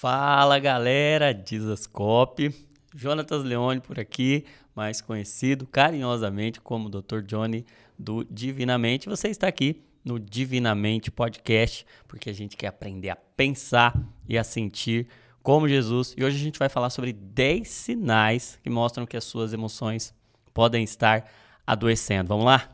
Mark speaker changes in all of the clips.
Speaker 1: Fala galera, Dizascope, Jonatas Leone por aqui, mais conhecido carinhosamente como Dr. Johnny do Divinamente. Você está aqui no Divinamente Podcast porque a gente quer aprender a pensar e a sentir como Jesus. E hoje a gente vai falar sobre 10 sinais que mostram que as suas emoções podem estar adoecendo. Vamos lá?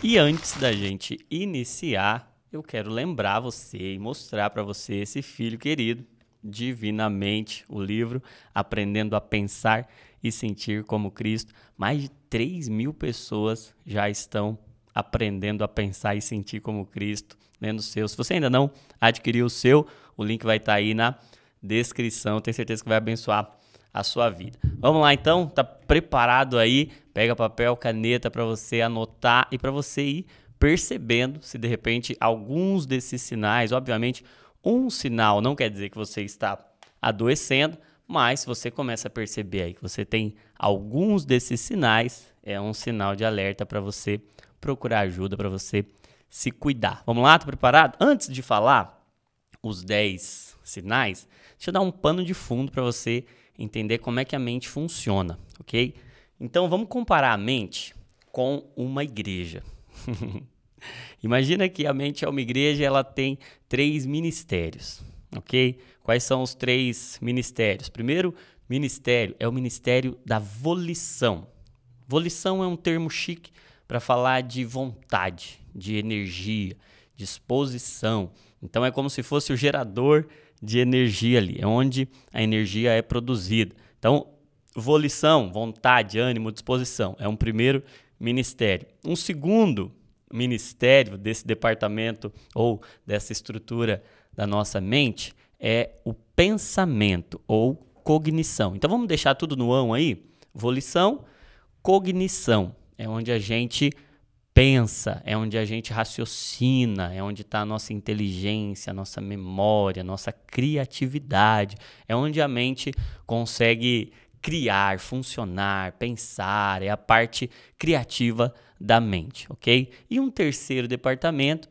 Speaker 1: E antes da gente iniciar, eu quero lembrar você e mostrar para você esse filho querido, Divinamente, o livro Aprendendo a Pensar e Sentir como Cristo. Mais de 3.000 pessoas já estão aprendendo a pensar e sentir como Cristo lendo o seu. Se você ainda não adquiriu o seu, o link vai estar aí na descrição. Tenho certeza que vai abençoar a sua vida. Vamos lá então? Tá preparado aí? Pega papel, caneta para você anotar e para você ir percebendo se de repente alguns desses sinais, obviamente um sinal não quer dizer que você está adoecendo, mas se você começa a perceber aí que você tem alguns desses sinais, é um sinal de alerta para você procurar ajuda, para você se cuidar. Vamos lá? Tá preparado? Antes de falar os 10 sinais, deixa eu dar um pano de fundo para você entender como é que a mente funciona, ok? Então vamos comparar a mente com uma igreja. Imagina que a mente é uma igreja e ela tem 3 ministérios, ok? Quais são os 3 ministérios? Primeiro ministério é o ministério da volição. Volição é um termo chique para falar de vontade, de energia, disposição. Então é como se fosse o gerador de energia ali, é onde a energia é produzida. Então, volição, vontade, ânimo, disposição é um primeiro ministério. Um segundo ministério desse departamento ou dessa estrutura da nossa mente é o pensamento ou cognição. Então vamos deixar tudo no ão aí? Volição, cognição. É onde a gente pensa, é onde a gente raciocina, é onde está a nossa inteligência, a nossa memória, a nossa criatividade. É onde a mente consegue criar, funcionar, pensar, é a parte criativa da mente, ok? E um terceiro departamento,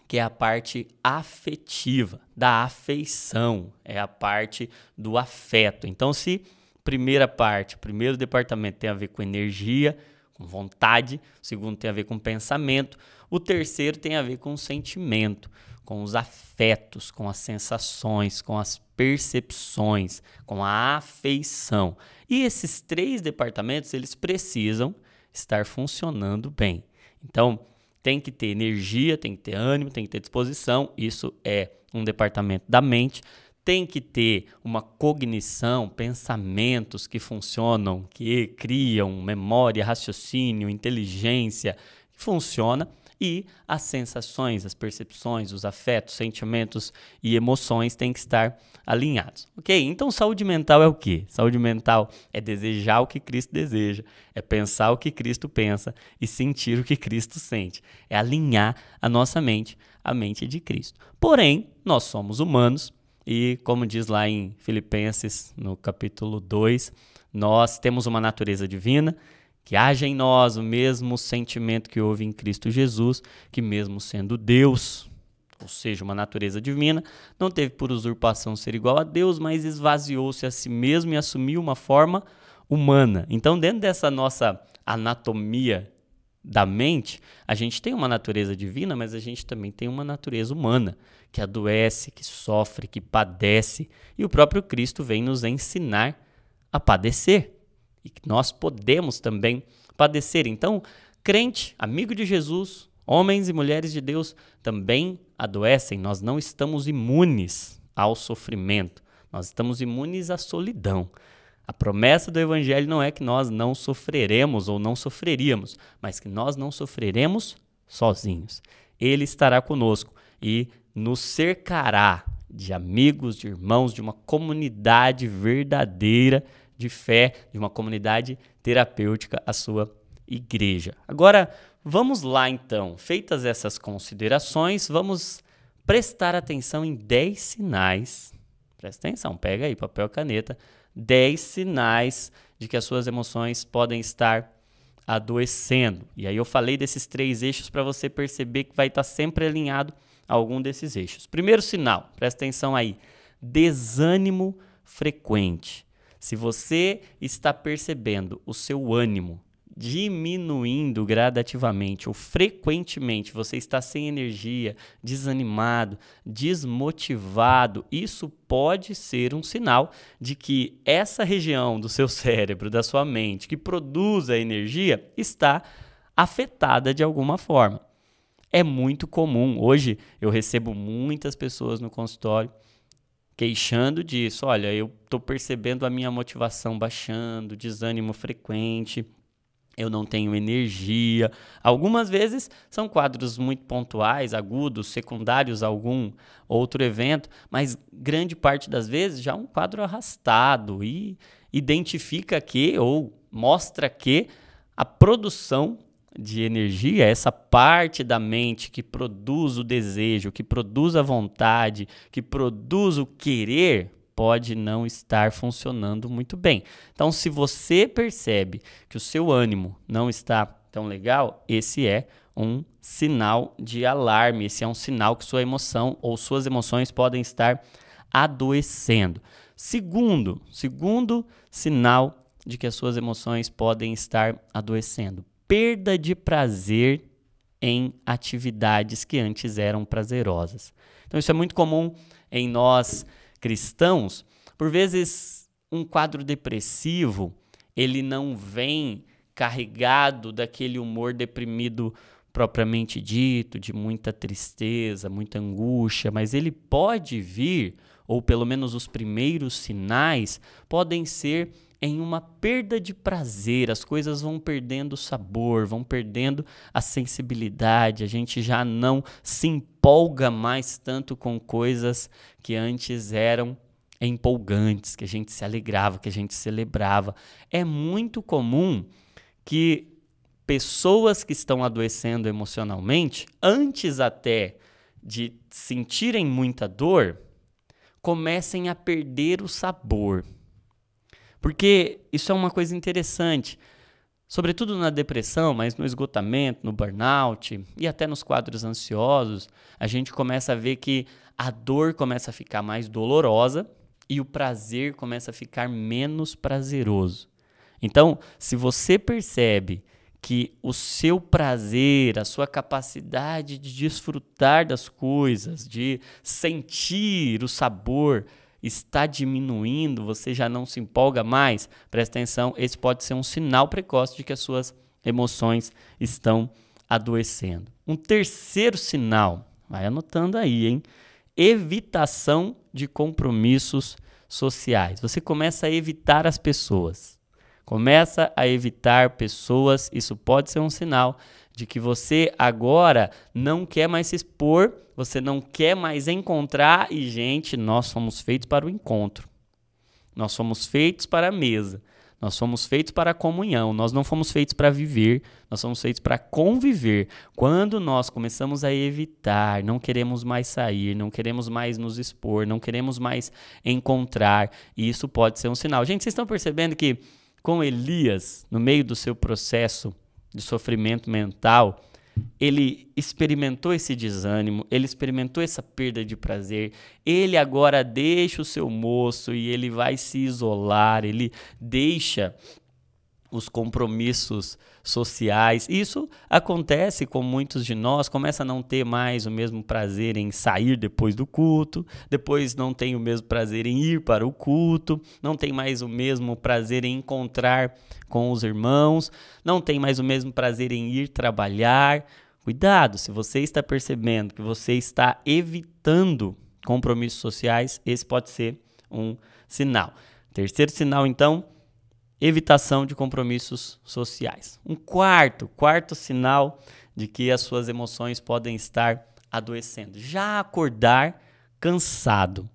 Speaker 1: que é a parte afetiva, da afeição, é a parte do afeto. Então, se primeira parte, o primeiro departamento tem a ver com energia, com vontade, o segundo tem a ver com pensamento, o terceiro tem a ver com sentimento, com os afetos, com as sensações, com as percepções, com a afeição. E esses 3 departamentos, eles precisam estar funcionando bem. Então, tem que ter energia, tem que ter ânimo, tem que ter disposição. Isso é um departamento da mente. Tem que ter uma cognição, pensamentos que funcionam, que criam memória, raciocínio, inteligência, que funciona. E as sensações, as percepções, os afetos, sentimentos e emoções têm que estar alinhados. Ok? Então, saúde mental é o quê? Saúde mental é desejar o que Cristo deseja, é pensar o que Cristo pensa e sentir o que Cristo sente. É alinhar a nossa mente à mente de Cristo. Porém, nós somos humanos e, como diz lá em Filipenses, no capítulo 2, nós temos uma natureza divina, que haja em nós o mesmo sentimento que houve em Cristo Jesus, que mesmo sendo Deus, ou seja, uma natureza divina, não teve por usurpação ser igual a Deus, mas esvaziou-se a si mesmo e assumiu uma forma humana. Então, dentro dessa nossa anatomia da mente, a gente tem uma natureza divina, mas a gente também tem uma natureza humana, que adoece, que sofre, que padece, e o próprio Cristo vem nos ensinar a padecer. E que nós podemos também padecer. Então, crente, amigo de Jesus, homens e mulheres de Deus também adoecem. Nós não estamos imunes ao sofrimento. Nós estamos imunes à solidão. A promessa do Evangelho não é que nós não sofreremos ou não sofreríamos, mas que nós não sofreremos sozinhos. Ele estará conosco e nos cercará de amigos, de irmãos, de uma comunidade verdadeira de fé, de uma comunidade terapêutica, a sua igreja. Agora, vamos lá então. Feitas essas considerações, vamos prestar atenção em 10 sinais. Presta atenção, pega aí papel e caneta. 10 sinais de que as suas emoções podem estar adoecendo. E aí eu falei desses 3 eixos para você perceber que vai estar sempre alinhado algum desses eixos. Primeiro sinal, presta atenção aí, desânimo frequente. Se você está percebendo o seu ânimo diminuindo gradativamente ou frequentemente, você está sem energia, desanimado, desmotivado, isso pode ser um sinal de que essa região do seu cérebro, da sua mente, que produz a energia, está afetada de alguma forma. É muito comum. Hoje eu recebo muitas pessoas no consultório queixando disso. Olha, eu estou percebendo a minha motivação baixando, desânimo frequente, eu não tenho energia. Algumas vezes são quadros muito pontuais, agudos, secundários a algum outro evento, mas grande parte das vezes já é um quadro arrastado e identifica que, ou mostra que, a produção de energia, essa parte da mente que produz o desejo, que produz a vontade, que produz o querer, pode não estar funcionando muito bem. Então, se você percebe que o seu ânimo não está tão legal, esse é um sinal de alarme, esse é um sinal que sua emoção ou suas emoções podem estar adoecendo. Segundo sinal de que as suas emoções podem estar adoecendo, perda de prazer em atividades que antes eram prazerosas. Então, isso é muito comum em nós cristãos. Por vezes, um quadro depressivo, ele não vem carregado daquele humor deprimido propriamente dito, de muita tristeza, muita angústia, mas ele pode vir, ou pelo menos os primeiros sinais, podem ser em uma perda de prazer, as coisas vão perdendo o sabor, vão perdendo a sensibilidade, a gente já não se empolga mais tanto com coisas que antes eram empolgantes, que a gente se alegrava, que a gente celebrava. É muito comum que pessoas que estão adoecendo emocionalmente, antes até de sentirem muita dor, comecem a perder o sabor. Porque isso é uma coisa interessante, sobretudo na depressão, mas no esgotamento, no burnout e até nos quadros ansiosos, a gente começa a ver que a dor começa a ficar mais dolorosa e o prazer começa a ficar menos prazeroso. Então, se você percebe que o seu prazer, a sua capacidade de desfrutar das coisas, de sentir o sabor, está diminuindo, você já não se empolga mais, presta atenção, esse pode ser um sinal precoce de que as suas emoções estão adoecendo. Um terceiro sinal, vai anotando aí, hein? Evitação de compromissos sociais. Você começa a evitar as pessoas. Começa a evitar pessoas, isso pode ser um sinal de que você agora não quer mais se expor, você não quer mais encontrar, e gente, nós fomos feitos para o encontro. Nós fomos feitos para a mesa. Nós fomos feitos para a comunhão. Nós não fomos feitos para viver, nós fomos feitos para conviver. Quando nós começamos a evitar, não queremos mais sair, não queremos mais nos expor, não queremos mais encontrar, isso pode ser um sinal. Gente, vocês estão percebendo que com Elias, no meio do seu processo de sofrimento mental, ele experimentou esse desânimo, ele experimentou essa perda de prazer, ele agora deixa o seu moço e ele vai se isolar, ele deixa os compromissos sociais. Isso acontece com muitos de nós, começa a não ter mais o mesmo prazer em sair depois do culto, depois não tem o mesmo prazer em ir para o culto, não tem mais o mesmo prazer em encontrar com os irmãos, não tem mais o mesmo prazer em ir trabalhar. Cuidado, se você está percebendo que você está evitando compromissos sociais, esse pode ser um sinal. Terceiro sinal, então, evitação de compromissos sociais. Um quarto sinal de que as suas emoções podem estar adoecendo. Já acordar cansado.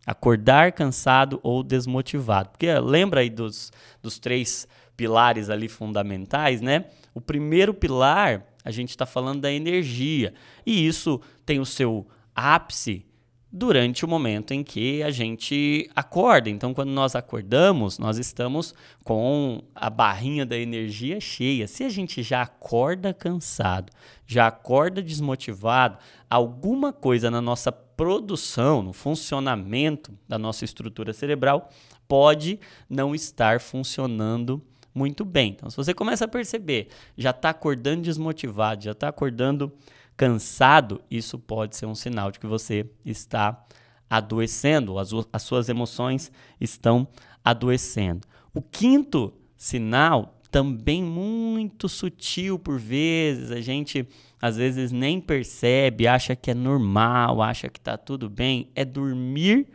Speaker 1: Acordar cansado ou desmotivado. Porque lembra aí dos 3 pilares ali fundamentais, né? O primeiro pilar, a gente está falando da energia. E isso tem o seu ápice durante o momento em que a gente acorda. Então, quando nós acordamos, nós estamos com a barrinha da energia cheia. Se a gente já acorda cansado, já acorda desmotivado, alguma coisa na nossa produção, no funcionamento da nossa estrutura cerebral, pode não estar funcionando muito bem. Então, se você começa a perceber, já está acordando desmotivado, já está acordando cansado, isso pode ser um sinal de que você está adoecendo, as suas emoções estão adoecendo. O quinto sinal, também muito sutil por vezes, a gente às vezes nem percebe, acha que é normal, acha que está tudo bem, é dormir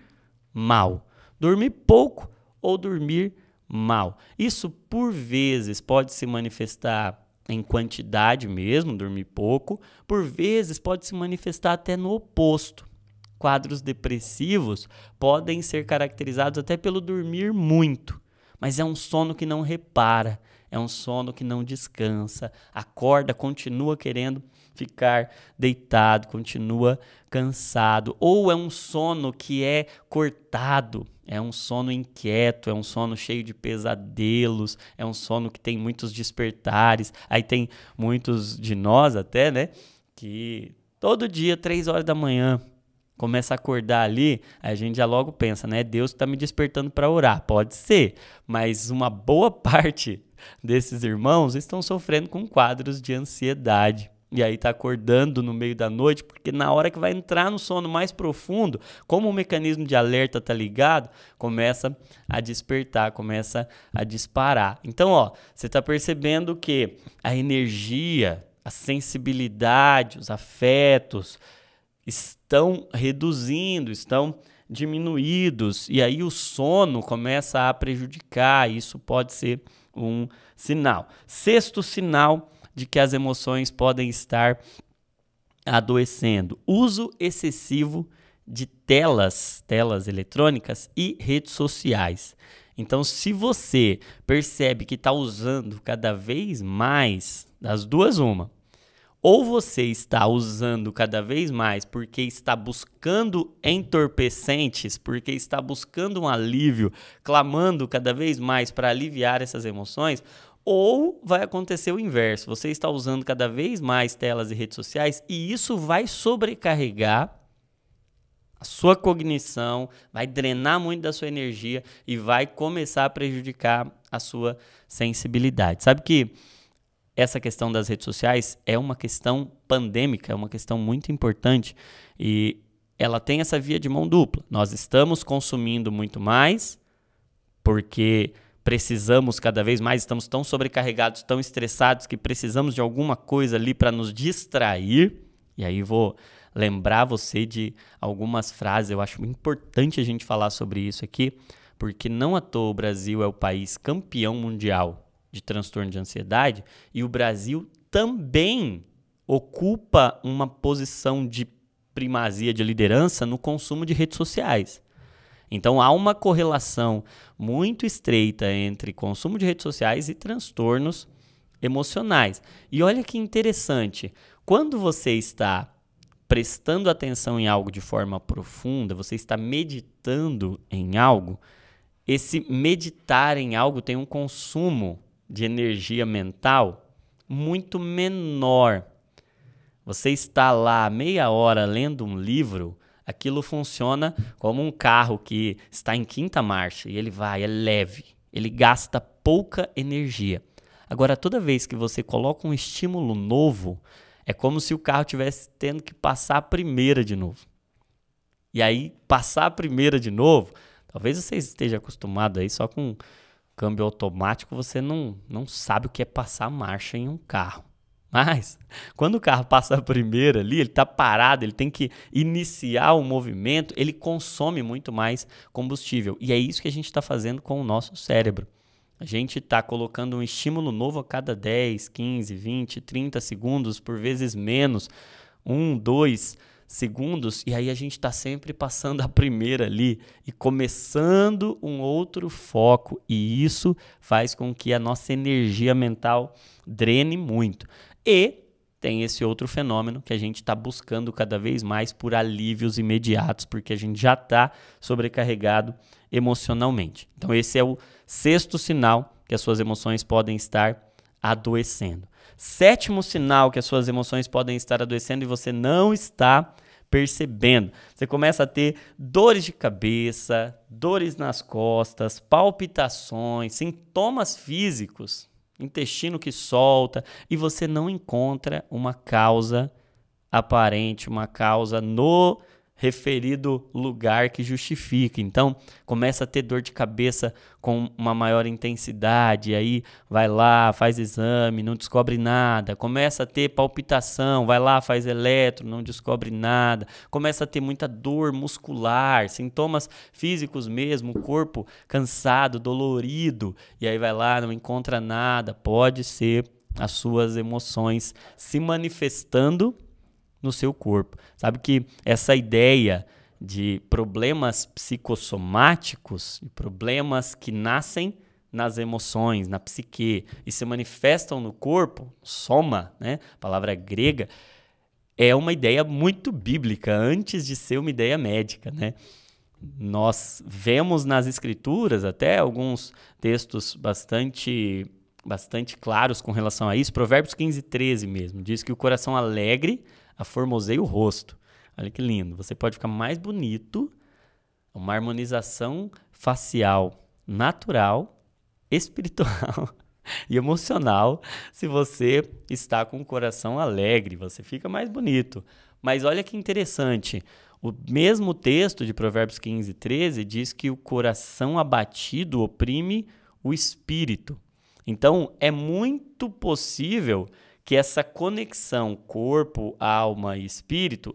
Speaker 1: mal. Dormir pouco ou dormir mal. Isso, por vezes, pode se manifestar em quantidade mesmo, dormir pouco. Por vezes, pode se manifestar até no oposto. Quadros depressivos podem ser caracterizados até pelo dormir muito, mas é um sono que não repara, é um sono que não descansa, acorda, continua querendo ficar deitado, continua cansado, ou é um sono que é cortado, é um sono inquieto, é um sono cheio de pesadelos, é um sono que tem muitos despertares. Aí tem muitos de nós até, né, que todo dia, 3 horas da manhã, começa a acordar ali, a gente já logo pensa, né, Deus está me despertando para orar. Pode ser, mas uma boa parte desses irmãos estão sofrendo com quadros de ansiedade. E aí tá acordando no meio da noite, porque na hora que vai entrar no sono mais profundo, como o mecanismo de alerta tá ligado, começa a despertar, começa a disparar. Então, ó, você tá percebendo que a energia, a sensibilidade, os afetos estão reduzindo, estão diminuídos, e aí o sono começa a prejudicar. Isso pode ser um sinal. Sexto sinal de que as emoções podem estar adoecendo: uso excessivo de telas eletrônicas e redes sociais. Então, se você percebe que está usando cada vez mais, das duas uma, ou você está usando cada vez mais porque está buscando entorpecentes, porque está buscando um alívio, clamando cada vez mais para aliviar essas emoções, ou vai acontecer o inverso, você está usando cada vez mais telas e redes sociais e isso vai sobrecarregar a sua cognição, vai drenar muito da sua energia e vai começar a prejudicar a sua sensibilidade. Sabe que essa questão das redes sociais é uma questão pandêmica, é uma questão muito importante e ela tem essa via de mão dupla. Nós estamos consumindo muito mais porque precisamos cada vez mais, estamos tão sobrecarregados, tão estressados que precisamos de alguma coisa ali para nos distrair. E aí vou lembrar você de algumas frases, eu acho importante a gente falar sobre isso aqui, porque não à toa o Brasil é o país campeão mundial de transtorno de ansiedade e o Brasil também ocupa uma posição de primazia, de liderança no consumo de redes sociais. Então, há uma correlação muito estreita entre consumo de redes sociais e transtornos emocionais. E olha que interessante, quando você está prestando atenção em algo de forma profunda, você está meditando em algo, esse meditar em algo tem um consumo de energia mental muito menor. Você está lá meia hora lendo um livro, aquilo funciona como um carro que está em quinta marcha e ele vai, é leve, ele gasta pouca energia. Agora, toda vez que você coloca um estímulo novo, é como se o carro estivesse tendo que passar a primeira de novo. E aí, passar a primeira de novo, talvez você esteja acostumado aí só com câmbio automático, você não sabe o que é passar marcha em um carro. Mas, quando o carro passa a primeira ali, ele está parado, ele tem que iniciar o movimento, ele consome muito mais combustível. E é isso que a gente está fazendo com o nosso cérebro. A gente está colocando um estímulo novo a cada 10, 15, 20, 30 segundos, por vezes menos, 1, 2 segundos, e aí a gente está sempre passando a primeira ali e começando um outro foco. E isso faz com que a nossa energia mental drene muito. E tem esse outro fenômeno que a gente está buscando cada vez mais por alívios imediatos, porque a gente já está sobrecarregado emocionalmente. Então esse é o sexto sinal que as suas emoções podem estar adoecendo. Sétimo sinal que as suas emoções podem estar adoecendo e você não está percebendo. Você começa a ter dores de cabeça, dores nas costas, palpitações, sintomas físicos, intestino que solta, e você não encontra uma causa aparente, uma causa no referido lugar que justifica. Então, começa a ter dor de cabeça com uma maior intensidade, aí vai lá, faz exame, não descobre nada. Começa a ter palpitação, vai lá, faz eletro, não descobre nada. Começa a ter muita dor muscular, sintomas físicos mesmo, corpo cansado, dolorido, e aí vai lá, não encontra nada. Pode ser as suas emoções se manifestando no seu corpo. Sabe que essa ideia de problemas psicossomáticos, problemas que nascem nas emoções, na psique e se manifestam no corpo, soma, né? Palavra grega, é uma ideia muito bíblica antes de ser uma ideia médica, né? Nós vemos nas escrituras até alguns textos bastante claros com relação a isso. Provérbios 15:13 mesmo, diz que o coração alegre aformoseia o rosto. Olha que lindo. Você pode ficar mais bonito, uma harmonização facial natural, espiritual e emocional, se você está com o coração alegre. Você fica mais bonito. Mas olha que interessante. O mesmo texto de Provérbios 15:13 diz que o coração abatido oprime o espírito. Então, é muito possível que essa conexão corpo, alma e espírito,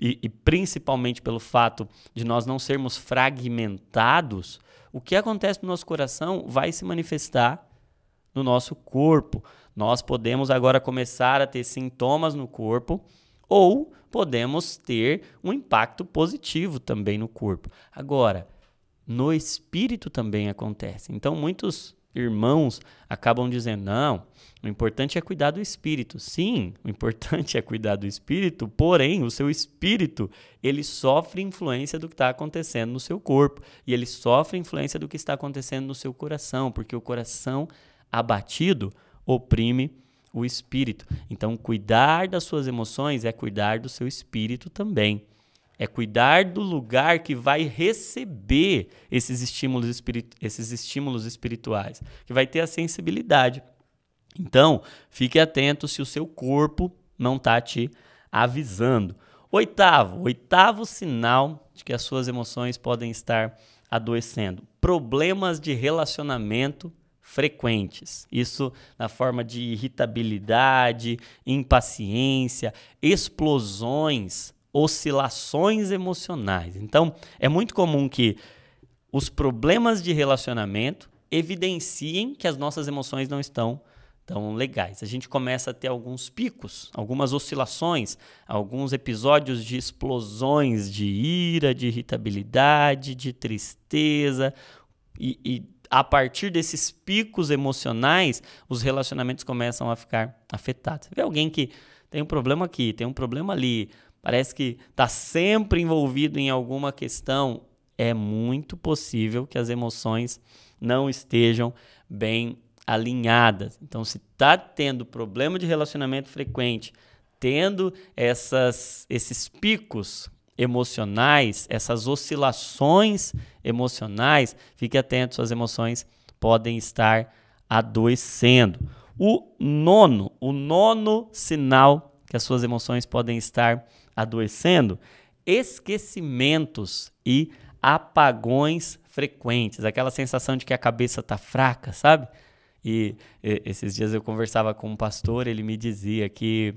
Speaker 1: e principalmente pelo fato de nós não sermos fragmentados, o que acontece no nosso coração vai se manifestar no nosso corpo. Nós podemos agora começar a ter sintomas no corpo ou podemos ter um impacto positivo também no corpo. Agora, no espírito também acontece. Então, muitos irmãos acabam dizendo, não, o importante é cuidar do espírito. Sim, o importante é cuidar do espírito, porém, o seu espírito, ele sofre influência do que está acontecendo no seu corpo, e ele sofre influência do que está acontecendo no seu coração, porque o coração abatido oprime o espírito. Então, cuidar das suas emoções é cuidar do seu espírito também. É cuidar do lugar que vai receber esses estímulos espirituais, que vai ter a sensibilidade. Então, fique atento se o seu corpo não está te avisando. Oitavo sinal de que as suas emoções podem estar adoecendo. Problemas de relacionamento frequentes. Isso na forma de irritabilidade, impaciência, explosões, oscilações emocionais. Então, é muito comum que os problemas de relacionamento evidenciem que as nossas emoções não estão tão legais. A gente começa a ter alguns picos, algumas oscilações, alguns episódios de explosões de ira, de irritabilidade, de tristeza, e a partir desses picos emocionais, os relacionamentos começam a ficar afetados. Você vê alguém que tem um problema aqui, tem um problema ali, parece que está sempre envolvido em alguma questão, é muito possível que as emoções não estejam bem alinhadas. Então, se está tendo problema de relacionamento frequente, tendo esses picos emocionais, essas oscilações emocionais, fique atento, suas emoções podem estar adoecendo. O nono sinal que as suas emoções podem estar adoecendo, esquecimentos e apagões frequentes, aquela sensação de que a cabeça está fraca, sabe? E esses dias eu conversava com um pastor, ele me dizia que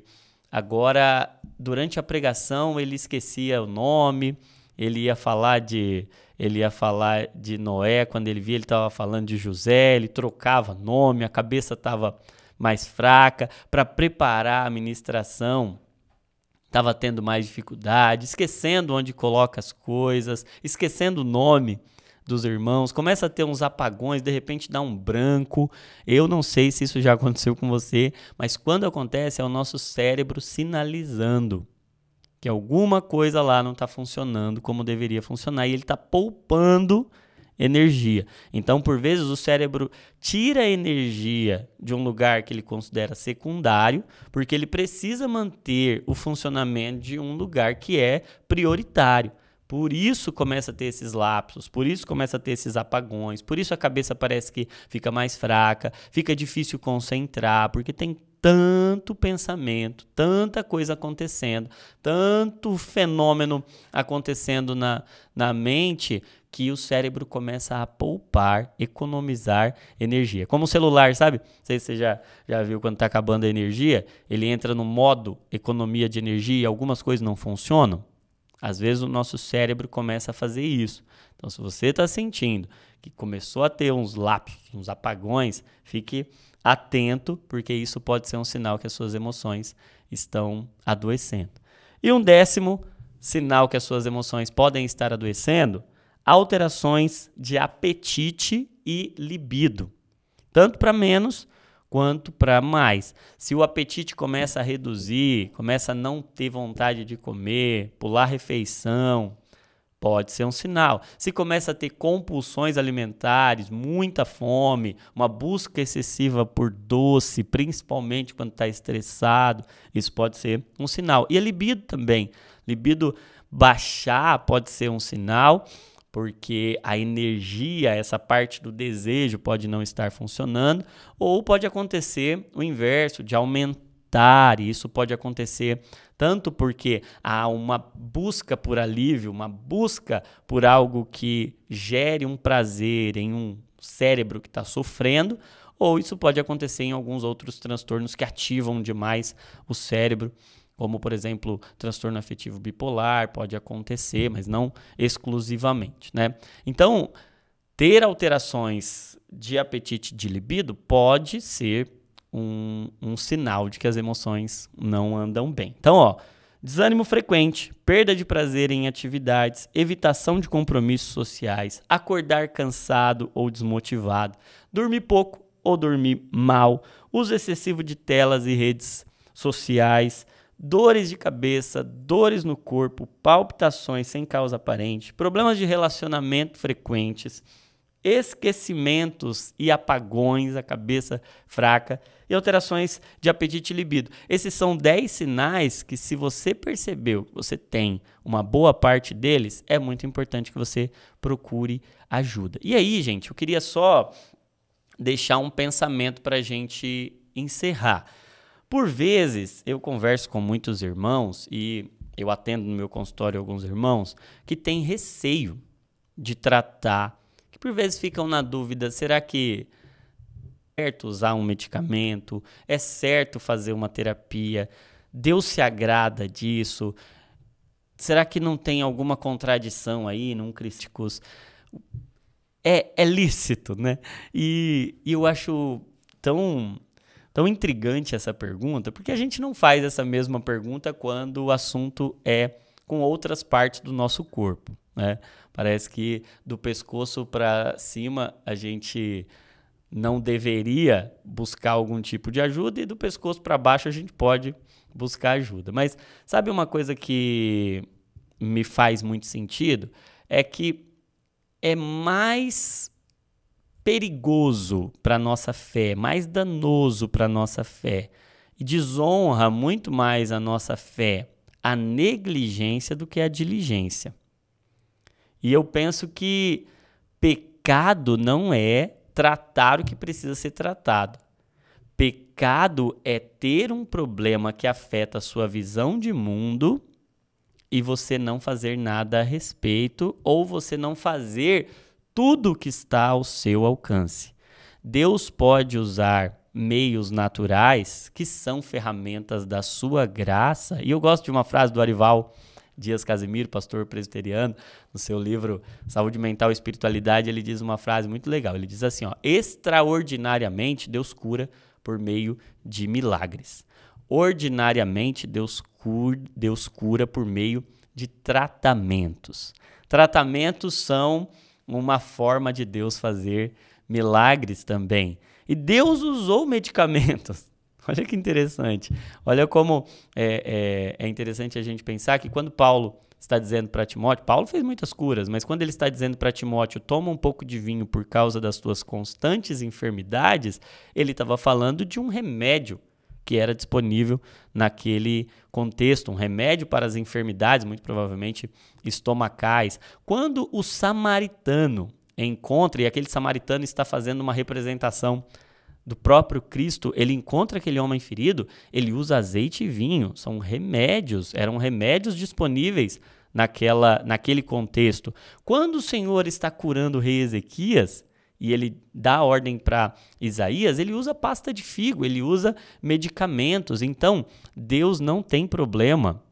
Speaker 1: agora, durante a pregação, ele esquecia o nome, ele ia falar de Noé, quando ele via, ele estava falando de José, ele trocava nome, a cabeça estava mais fraca, para preparar a ministração, estava tendo mais dificuldade, esquecendo onde coloca as coisas, esquecendo o nome dos irmãos, começa a ter uns apagões, de repente dá um branco. Eu não sei se isso já aconteceu com você, mas quando acontece é o nosso cérebro sinalizando que alguma coisa lá não está funcionando como deveria funcionar e ele está poupando energia. Então, por vezes, o cérebro tira a energia de um lugar que ele considera secundário, porque ele precisa manter o funcionamento de um lugar que é prioritário. Por isso começa a ter esses lapsos, por isso começa a ter esses apagões, por isso a cabeça parece que fica mais fraca, fica difícil concentrar, porque tem tanto pensamento, tanta coisa acontecendo, tanto fenômeno acontecendo na mente, que o cérebro começa a poupar, economizar energia. Como o celular, sabe? Não sei se você já viu quando está acabando a energia, ele entra no modo economia de energia e algumas coisas não funcionam. Às vezes o nosso cérebro começa a fazer isso. Então, se você está sentindo que começou a ter uns lapsos, uns apagões, fique atento, porque isso pode ser um sinal que as suas emoções estão adoecendo. E um 10º sinal que as suas emoções podem estar adoecendo: alterações de apetite e libido, tanto para menos quanto para mais. Se o apetite começa a reduzir, começa a não ter vontade de comer, pular refeição, pode ser um sinal. Se começa a ter compulsões alimentares, muita fome, uma busca excessiva por doce, principalmente quando está estressado, isso pode ser um sinal. E a libido também. Libido baixar pode ser um sinal, porque a energia, essa parte do desejo pode não estar funcionando, ou pode acontecer o inverso, de aumentar, e isso pode acontecer tanto porque há uma busca por alívio, uma busca por algo que gere um prazer em um cérebro que está sofrendo, ou isso pode acontecer em alguns outros transtornos que ativam demais o cérebro, como, por exemplo, transtorno afetivo bipolar, pode acontecer, mas não exclusivamente, né? Então, ter alterações de apetite, de libido, pode ser um sinal de que as emoções não andam bem. Então, desânimo frequente, perda de prazer em atividades, evitação de compromissos sociais, acordar cansado ou desmotivado, dormir pouco ou dormir mal, uso excessivo de telas e redes sociais, dores de cabeça, dores no corpo, palpitações sem causa aparente, problemas de relacionamento frequentes, esquecimentos e apagões, a cabeça fraca e alterações de apetite e libido. Esses são 10 sinais que, se você percebeu que você tem uma boa parte deles, é muito importante que você procure ajuda. E aí, gente, eu queria só deixar um pensamento para a gente encerrar. Por vezes, eu converso com muitos irmãos e eu atendo no meu consultório alguns irmãos que têm receio de tratar, que por vezes ficam na dúvida, será que é certo usar um medicamento? É certo fazer uma terapia? Deus se agrada disso? Será que não tem alguma contradição aí num críticos? É lícito, né? E eu acho tão intrigante essa pergunta, porque a gente não faz essa mesma pergunta quando o assunto é com outras partes do nosso corpo, né? Parece que do pescoço para cima a gente não deveria buscar algum tipo de ajuda e do pescoço para baixo a gente pode buscar ajuda. Mas sabe uma coisa que me faz muito sentido? É que é mais perigoso para a nossa fé, mais danoso para a nossa fé e desonra muito mais a nossa fé a negligência do que a diligência. E eu penso que pecado não é tratar o que precisa ser tratado. Pecado é ter um problema que afeta a sua visão de mundo e você não fazer nada a respeito, ou você não fazer tudo o que está ao seu alcance. Deus pode usar meios naturais que são ferramentas da sua graça. E eu gosto de uma frase do Arival Dias Casimiro, pastor presbiteriano, no seu livro Saúde Mental e Espiritualidade, ele diz uma frase muito legal. Ele diz assim, extraordinariamente Deus cura por meio de milagres. Ordinariamente Deus cura por meio de tratamentos. Tratamentos são uma forma de Deus fazer milagres também. E Deus usou medicamentos. Olha que interessante. Olha como é interessante a gente pensar que quando Paulo está dizendo para Timóteo, Paulo fez muitas curas, mas quando ele está dizendo para Timóteo, toma um pouco de vinho por causa das tuas constantes enfermidades, ele estava falando de um remédio que era disponível naquele contexto, um remédio para as enfermidades, muito provavelmente estomacais. Quando o samaritano encontra, e aquele samaritano está fazendo uma representação do próprio Cristo, ele encontra aquele homem ferido, ele usa azeite e vinho, são remédios, eram remédios disponíveis naquele contexto. Quando o Senhor está curando o rei Ezequias, e ele dá a ordem para Isaías, ele usa pasta de figo, ele usa medicamentos. Então, Deus não tem problema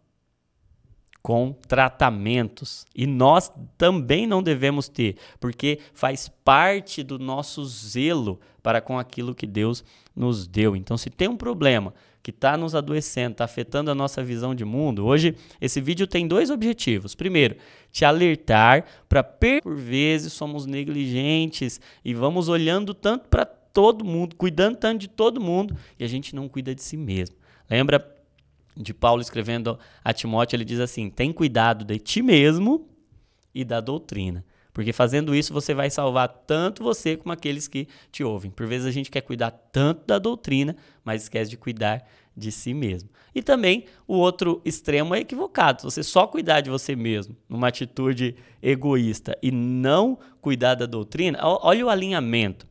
Speaker 1: com tratamentos. E nós também não devemos ter, porque faz parte do nosso zelo para com aquilo que Deus nos deu. Então, se tem um problema que está nos adoecendo, está afetando a nossa visão de mundo, hoje esse vídeo tem 2 objetivos. Primeiro, te alertar para por vezes somos negligentes e vamos olhando tanto para todo mundo, cuidando tanto de todo mundo e a gente não cuida de si mesmo. Lembra de Paulo escrevendo a Timóteo, ele diz assim, tem cuidado de ti mesmo e da doutrina, porque fazendo isso você vai salvar tanto você como aqueles que te ouvem. Por vezes a gente quer cuidar tanto da doutrina, mas esquece de cuidar de si mesmo. E também o outro extremo é equivocado, se você só cuidar de você mesmo, numa atitude egoísta e não cuidar da doutrina, olha o alinhamento,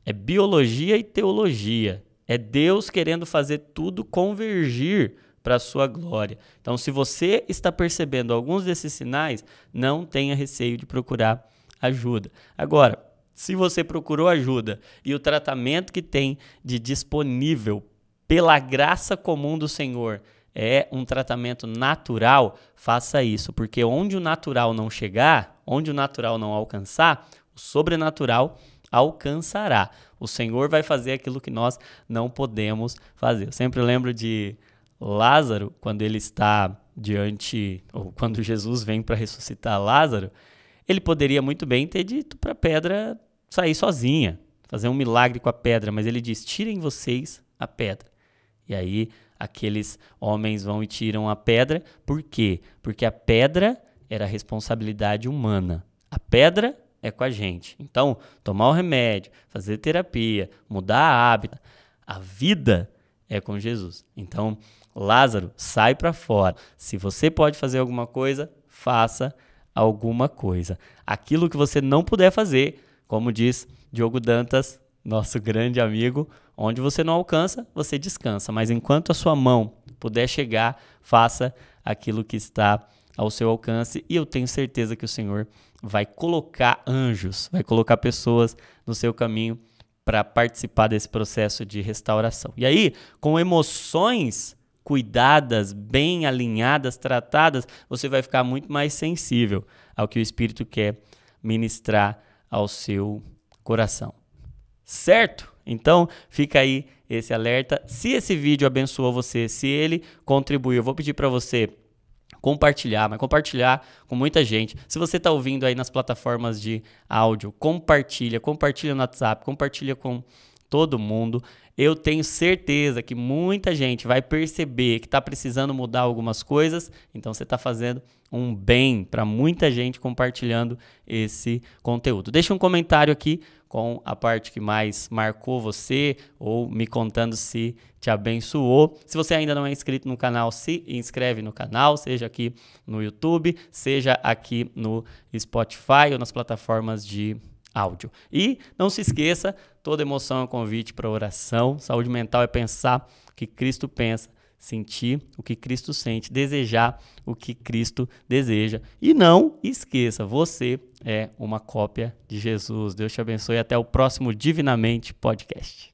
Speaker 1: é biologia e teologia, é Deus querendo fazer tudo convergir para a sua glória. Então, se você está percebendo alguns desses sinais, não tenha receio de procurar ajuda. Agora, se você procurou ajuda e o tratamento que tem de disponível pela graça comum do Senhor é um tratamento natural, faça isso, porque onde o natural não chegar, onde o natural não alcançar, o sobrenatural alcançará. O Senhor vai fazer aquilo que nós não podemos fazer. Eu sempre lembro de Lázaro, quando ele está ou quando Jesus vem para ressuscitar Lázaro, ele poderia muito bem ter dito para a pedra sair sozinha, fazer um milagre com a pedra, mas ele diz, tirem vocês a pedra. E aí aqueles homens vão e tiram a pedra, por quê? Porque a pedra era responsabilidade humana, a pedra é com a gente. Então, tomar o remédio, fazer terapia, mudar hábito, a vida é com Jesus. Então, Lázaro, sai para fora. Se você pode fazer alguma coisa, faça alguma coisa. Aquilo que você não puder fazer, como diz Diogo Dantas, nosso grande amigo, onde você não alcança, você descansa. Mas enquanto a sua mão puder chegar, faça aquilo que está ao seu alcance. E eu tenho certeza que o Senhor vai colocar anjos, vai colocar pessoas no seu caminho para participar desse processo de restauração. E aí, com emoções cuidadas, bem alinhadas, tratadas, você vai ficar muito mais sensível ao que o Espírito quer ministrar ao seu coração. Certo? Então, fica aí esse alerta. Se esse vídeo abençoou você, se ele contribuiu, eu vou pedir para você compartilhar, mas compartilhar com muita gente. Se você está ouvindo aí nas plataformas de áudio, compartilha no WhatsApp, compartilha com todo mundo. Eu tenho certeza que muita gente vai perceber que está precisando mudar algumas coisas, então você está fazendo um bem para muita gente compartilhando esse conteúdo. Deixa um comentário aqui com a parte que mais marcou você ou me contando se te abençoou. Se você ainda não é inscrito no canal, se inscreve no canal, seja aqui no YouTube, seja aqui no Spotify ou nas plataformas de áudio. E não se esqueça, toda emoção é um convite para oração. Saúde mental é pensar o que Cristo pensa, sentir o que Cristo sente, desejar o que Cristo deseja. E não esqueça, você é uma cópia de Jesus. Deus te abençoe e até o próximo Divinamente Podcast.